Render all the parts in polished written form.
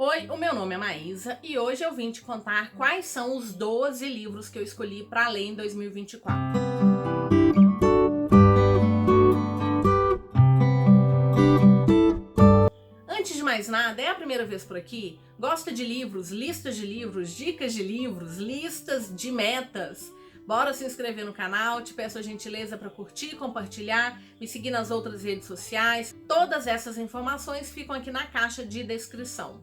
Oi, o meu nome é Maísa e hoje eu vim te contar quais são os 12 livros que eu escolhi para ler em 2024. Antes de mais nada, é a primeira vez por aqui? Gosta de livros, listas de livros, dicas de livros, listas de metas? Bora se inscrever no canal, te peço a gentileza para curtir, compartilhar, me seguir nas outras redes sociais. Todas essas informações ficam aqui na caixa de descrição.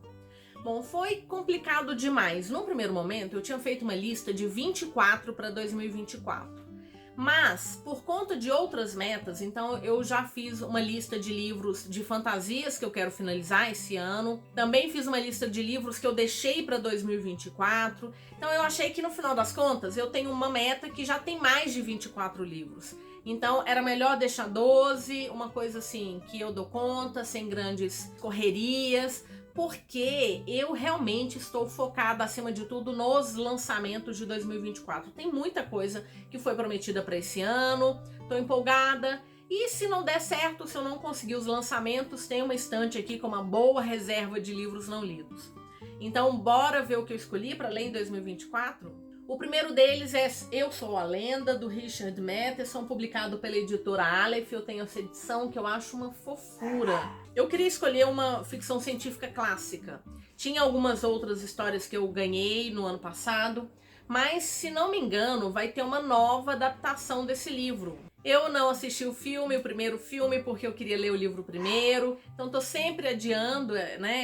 Bom, foi complicado demais. No primeiro momento, eu tinha feito uma lista de 24 para 2024. Mas, por conta de outras metas, então eu já fiz uma lista de livros de fantasias que eu quero finalizar esse ano. Também fiz uma lista de livros que eu deixei para 2024. Então eu achei que no final das contas eu tenho uma meta que já tem mais de 24 livros. Então era melhor deixar 12, uma coisa assim que eu dou conta, sem grandes correrias, porque eu realmente estou focada, acima de tudo, nos lançamentos de 2024. Tem muita coisa que foi prometida para esse ano, estou empolgada. E se não der certo, se eu não conseguir os lançamentos, tem uma estante aqui com uma boa reserva de livros não lidos. Então, bora ver o que eu escolhi para ler em 2024? O primeiro deles é Eu Sou a Lenda, do Richard Matheson, publicado pela editora Aleph. Eu tenho essa edição que eu acho uma fofura. Eu queria escolher uma ficção científica clássica. Tinha algumas outras histórias que eu ganhei no ano passado, mas, se não me engano, vai ter uma nova adaptação desse livro. Eu não assisti o primeiro filme, porque eu queria ler o livro primeiro. Então, tô sempre adiando,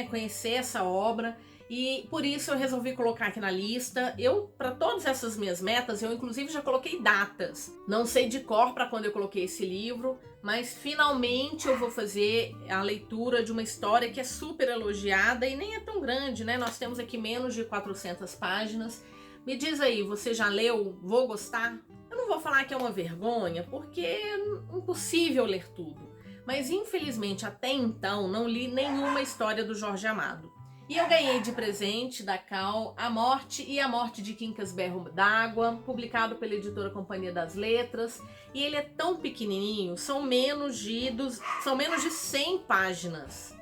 conhecer essa obra. E por isso eu resolvi colocar aqui na lista. Para todas essas minhas metas, eu inclusive já coloquei datas. Não sei de cor para quando eu coloquei esse livro, mas finalmente eu vou fazer a leitura de uma história que é super elogiada e nem é tão grande, né? Nós temos aqui menos de 400 páginas. Me diz aí, você já leu? Vou gostar? Eu não vou falar que é uma vergonha, porque é impossível ler tudo. Mas infelizmente até então não li nenhuma história do Jorge Amado. E eu ganhei de presente da Cal A Morte e a Morte de Quincas Berro d'Água, publicado pela editora Companhia das Letras. E ele é tão pequenininho, são menos de 100 páginas.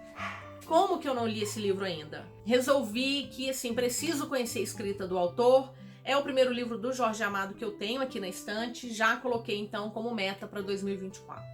Como que eu não li esse livro ainda? Resolvi que, assim, preciso conhecer a escrita do autor. É o primeiro livro do Jorge Amado que eu tenho aqui na estante. Já coloquei, então, como meta para 2024.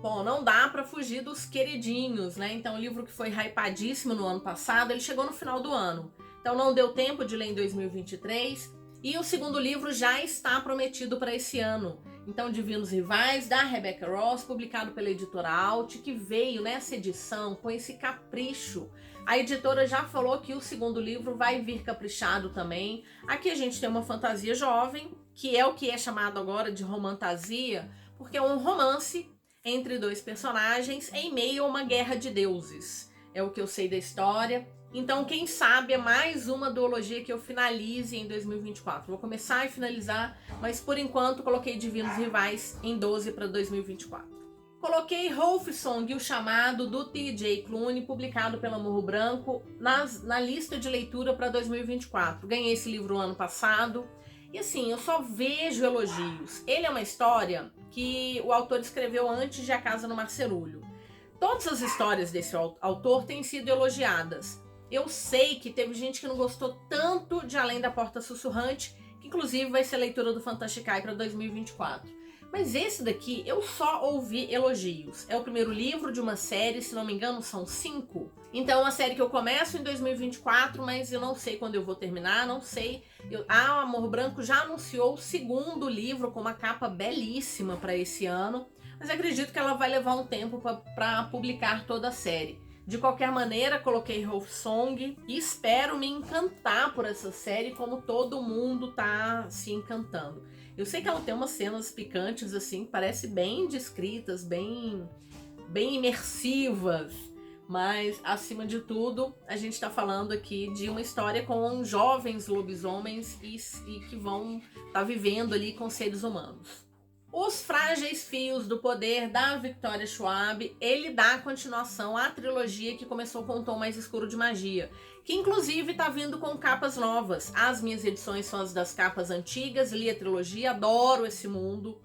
Bom, não dá pra fugir dos queridinhos, né? Então, o livro que foi hypadíssimo no ano passado, ele chegou no final do ano. Então, não deu tempo de ler em 2023. E o segundo livro já está prometido para esse ano. Então, Divinos Rivais, da Rebecca Ross, publicado pela editora Alt, que veio nessa edição com esse capricho. A editora já falou que o segundo livro vai vir caprichado também. Aqui a gente tem uma fantasia jovem, que é o que é chamado agora de romantasia, porque é um romance entre dois personagens em meio a uma guerra de deuses. É o que eu sei da história. Então, quem sabe é mais uma duologia que eu finalize em 2024. Vou começar e finalizar, mas por enquanto coloquei Divinos Rivais em 12 para 2024. Coloquei Rolf Song, O Chamado, do T.J. Klune, publicado pela Morro Branco, na lista de leitura para 2024. Ganhei esse livro no ano passado. E assim, eu só vejo elogios. Ele é uma história que o autor escreveu antes de A Casa no Marcerulho. Todas as histórias desse autor têm sido elogiadas. Eu sei que teve gente que não gostou tanto de Além da Porta Sussurrante, que inclusive vai ser a leitura do Fantasticai para 2024. Mas esse daqui eu só ouvi elogios. É o primeiro livro de uma série, se não me engano são 5. Então é uma série que eu começo em 2024, mas eu não sei quando eu vou terminar, não sei. A Amor Branco já anunciou o segundo livro com uma capa belíssima para esse ano, mas acredito que ela vai levar um tempo para publicar toda a série. De qualquer maneira, coloquei Rolf Song e espero me encantar por essa série como todo mundo tá se encantando. Eu sei que ela tem umas cenas picantes, assim, parece bem descritas, bem imersivas, mas, acima de tudo, a gente está falando aqui de uma história com jovens lobisomens e que vão estar vivendo ali com seres humanos. Os Frágeis Fios do Poder, da Victoria Schwab, ele dá continuação à trilogia que começou com o Tom Mais Escuro de Magia, que inclusive está vindo com capas novas. As minhas edições são as das capas antigas, li a trilogia, adoro esse mundo.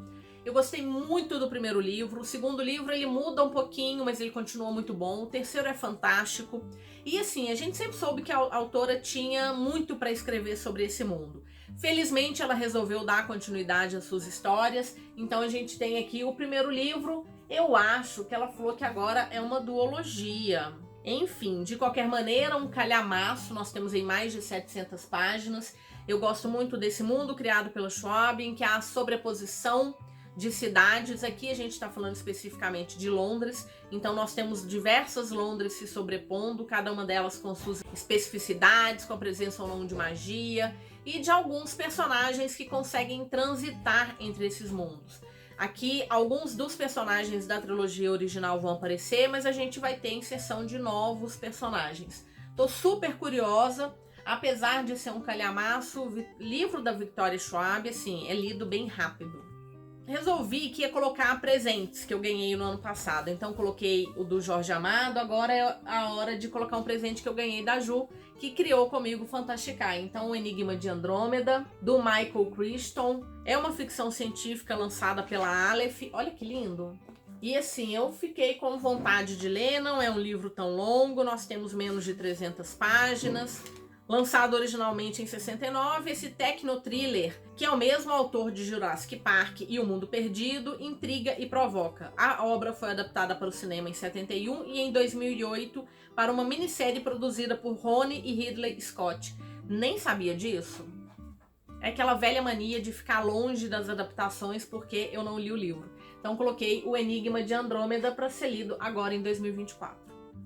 Eu gostei muito do primeiro livro. O segundo livro ele muda um pouquinho, mas ele continua muito bom. O terceiro é fantástico. E assim, a gente sempre soube que a autora tinha muito para escrever sobre esse mundo. Felizmente ela resolveu dar continuidade às suas histórias. Então a gente tem aqui o primeiro livro. Eu acho que ela falou que agora é uma duologia. Enfim, de qualquer maneira, um calhamaço. Nós temos aí mais de 700 páginas. Eu gosto muito desse mundo criado pela Schwab, em que há a sobreposição de cidades. Aqui a gente está falando especificamente de Londres, então nós temos diversas Londres se sobrepondo, cada uma delas com suas especificidades, com a presença ou não de magia, e de alguns personagens que conseguem transitar entre esses mundos. Aqui, alguns dos personagens da trilogia original vão aparecer, mas a gente vai ter inserção de novos personagens. Tô super curiosa, apesar de ser um calhamaço, o livro da Victoria Schwab, assim, é lido bem rápido. Resolvi que ia colocar presentes que eu ganhei no ano passado. Então coloquei o do Jorge Amado, agora é a hora de colocar um presente que eu ganhei da Ju, que criou comigo Fantasticai. Então o Enigma de Andrômeda, do Michael Crichton. É uma ficção científica lançada pela Aleph. Olha que lindo! E assim, eu fiquei com vontade de ler, não é um livro tão longo, nós temos menos de 300 páginas. Lançado originalmente em 69, esse tecno-thriller, que é o mesmo autor de Jurassic Park e O Mundo Perdido, intriga e provoca. A obra foi adaptada para o cinema em 71 e em 2008 para uma minissérie produzida por Ronnie e Ridley Scott. Nem sabia disso? É aquela velha mania de ficar longe das adaptações porque eu não li o livro. Então coloquei O Enigma de Andrômeda para ser lido agora em 2024.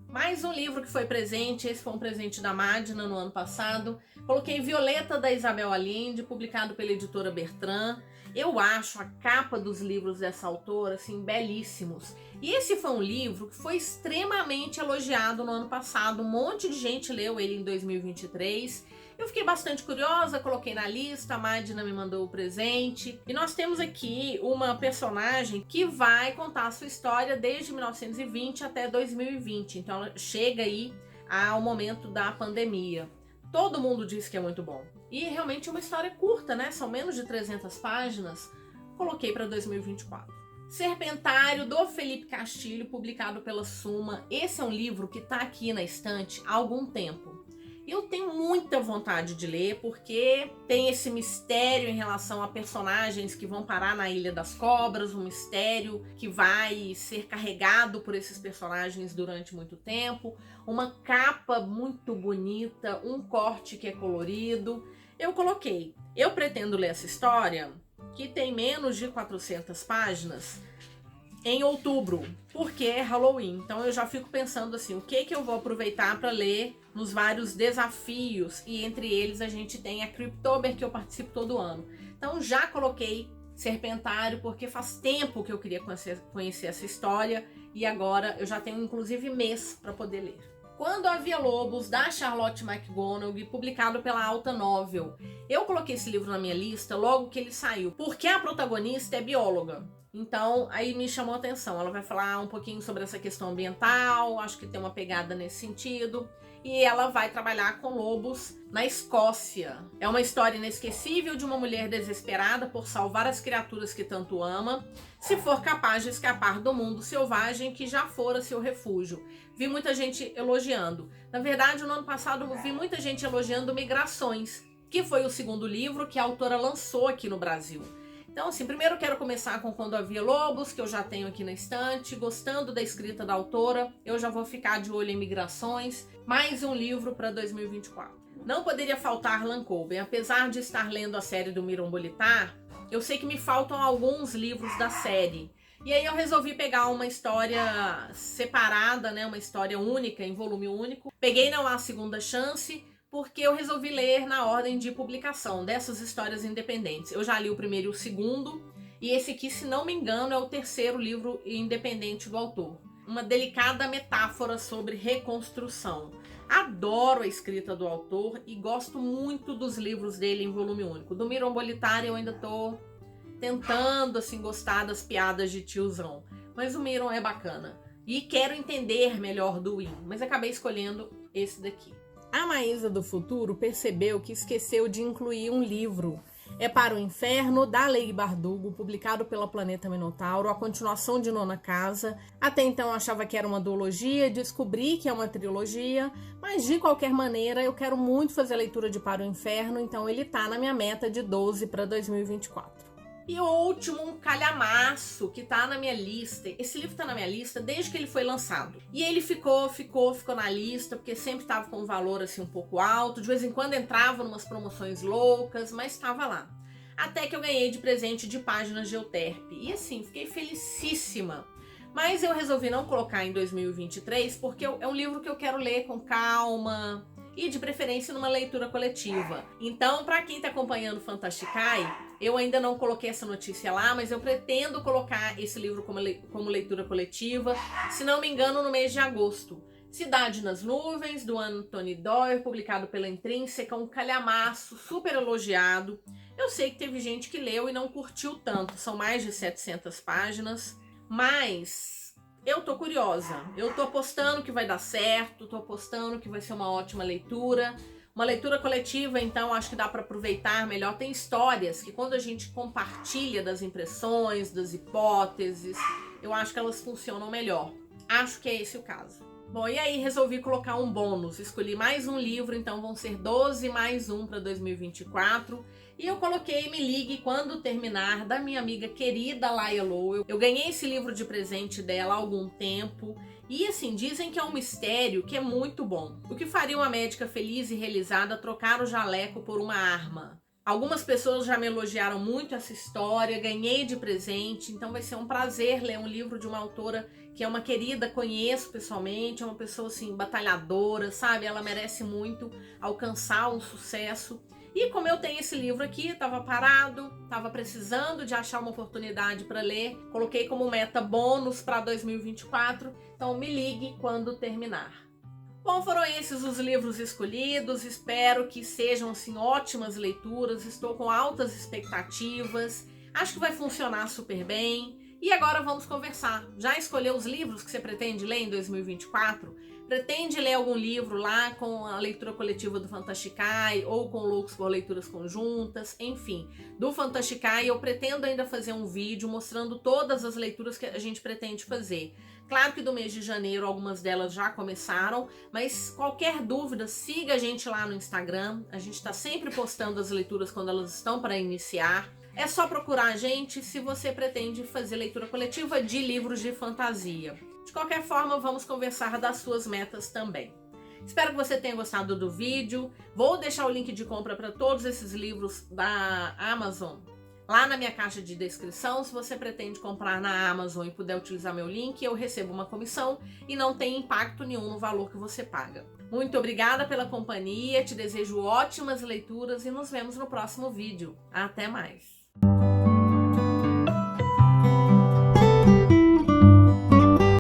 Mais um livro que foi presente, esse foi um presente da Madna no ano passado. Coloquei Violeta, da Isabel Allende, publicado pela editora Bertrand. Eu acho a capa dos livros dessa autora, assim, belíssimos. E esse foi um livro que foi extremamente elogiado no ano passado. Um monte de gente leu ele em 2023. Eu fiquei bastante curiosa, coloquei na lista, a Madna me mandou o presente. E nós temos aqui uma personagem que vai contar a sua história desde 1920 até 2020. Então ela chega aí ao momento da pandemia. Todo mundo diz que é muito bom. E realmente é uma história curta, né? São menos de 300 páginas. Coloquei para 2024. Serpentário, do Felipe Castilho, publicado pela Suma. Esse é um livro que está aqui na estante há algum tempo. Eu tenho muita vontade de ler, porque tem esse mistério em relação a personagens que vão parar na Ilha das Cobras, um mistério que vai ser carregado por esses personagens durante muito tempo, uma capa muito bonita, um corte que é colorido. Eu pretendo ler essa história, que tem menos de 400 páginas, em outubro, porque é Halloween. Então eu já fico pensando assim, o que eu vou aproveitar para ler nos vários desafios, e entre eles a gente tem a Cryptober, que eu participo todo ano. Então já coloquei Serpentário, porque faz tempo que eu queria conhecer essa história, e agora eu já tenho inclusive mês para poder ler. Quando Havia Lobos, da Charlotte McGonagall, publicado pela Alta Novel. Eu coloquei esse livro na minha lista logo que ele saiu, porque a protagonista é bióloga. Então, aí me chamou a atenção. Ela vai falar um pouquinho sobre essa questão ambiental, acho que tem uma pegada nesse sentido. E ela vai trabalhar com lobos na Escócia. É uma história inesquecível de uma mulher desesperada por salvar as criaturas que tanto ama, se for capaz de escapar do mundo selvagem que já fora seu refúgio. Vi muita gente elogiando. Na verdade, no ano passado, vi muita gente elogiando Migrações, que foi o segundo livro que a autora lançou aqui no Brasil. Então, assim, primeiro eu quero começar com Quando Havia Lobos, que eu já tenho aqui na estante. Gostando da escrita da autora, eu já vou ficar de olho em Migrações. Mais um livro para 2024. Não poderia faltar Lancôme. Apesar de estar lendo a série do Mirabolita, eu sei que me faltam alguns livros da série. E aí eu resolvi pegar uma história separada, né, uma história única, em volume único. Peguei Não Há Segunda Chance, porque eu resolvi ler na ordem de publicação dessas histórias independentes. Eu já li o primeiro e o segundo, e esse aqui, se não me engano, é o terceiro livro independente do autor. Uma delicada metáfora sobre reconstrução. Adoro a escrita do autor e gosto muito dos livros dele em volume único. Do Mirabolita eu ainda tô tentando, assim, gostar das piadas de tiozão. Mas o Miron é bacana. E quero entender melhor do Win, mas acabei escolhendo esse daqui. A Maísa do Futuro percebeu que esqueceu de incluir um livro é Para o Inferno, da Leigh Bardugo, publicado pela Planeta Minotauro, a continuação de Nona Casa. Até então eu achava que era uma duologia, descobri que é uma trilogia, mas de qualquer maneira eu quero muito fazer a leitura de Para o Inferno, então ele tá na minha meta de 12 para 2024. E o último, um calhamaço, que tá na minha lista. Esse livro tá na minha lista desde que ele foi lançado. E ele ficou na lista, porque sempre tava com um valor assim um pouco alto. De vez em quando entrava em umas promoções loucas, mas tava lá. Até que eu ganhei de presente de páginas de Euterpe. E assim, fiquei felicíssima. Mas eu resolvi não colocar em 2023, porque é um livro que eu quero ler com calma e de preferência numa leitura coletiva. Então, para quem tá acompanhando Fantasticai, eu ainda não coloquei essa notícia lá, mas eu pretendo colocar esse livro como leitura coletiva, se não me engano, no mês de agosto. Cidade nas Nuvens, do Anthony Doerr, publicado pela Intrínseca, um calhamaço, super elogiado. Eu sei que teve gente que leu e não curtiu tanto, são mais de 700 páginas, mas eu tô curiosa. Eu tô apostando que vai dar certo, tô apostando que vai ser uma ótima leitura. Uma leitura coletiva, então, acho que dá para aproveitar melhor. Tem histórias que quando a gente compartilha das impressões, das hipóteses, eu acho que elas funcionam melhor. Acho que é esse o caso. Bom, e aí resolvi colocar um bônus. Escolhi mais um livro, então vão ser 12 mais um para 2024. E eu coloquei Me Ligue Quando Terminar, da minha amiga querida Laia Lowell. Eu ganhei esse livro de presente dela há algum tempo. E assim, dizem que é um mistério que é muito bom. O que faria uma médica feliz e realizada trocar o jaleco por uma arma? Algumas pessoas já me elogiaram muito essa história, ganhei de presente, então vai ser um prazer ler um livro de uma autora que é uma querida, conheço pessoalmente, é uma pessoa assim, batalhadora, sabe? Ela merece muito alcançar um sucesso. E como eu tenho esse livro aqui, estava parado, estava precisando de achar uma oportunidade para ler, coloquei como meta bônus para 2024, então me ligue quando terminar. Bom, foram esses os livros escolhidos, espero que sejam assim ótimas leituras, estou com altas expectativas, acho que vai funcionar super bem. E agora vamos conversar. Já escolheu os livros que você pretende ler em 2024? Pretende ler algum livro lá com a leitura coletiva do Fantasticai ou com Loucos por Leituras Conjuntas? Enfim, do Fantasticai eu pretendo ainda fazer um vídeo mostrando todas as leituras que a gente pretende fazer. Claro que do mês de janeiro algumas delas já começaram, mas qualquer dúvida, siga a gente lá no Instagram. A gente está sempre postando as leituras quando elas estão para iniciar. É só procurar a gente se você pretende fazer leitura coletiva de livros de fantasia. De qualquer forma, vamos conversar das suas metas também. Espero que você tenha gostado do vídeo. Vou deixar o link de compra para todos esses livros da Amazon lá na minha caixa de descrição. Se você pretende comprar na Amazon e puder utilizar meu link, eu recebo uma comissão e não tem impacto nenhum no valor que você paga. Muito obrigada pela companhia, te desejo ótimas leituras e nos vemos no próximo vídeo. Até mais!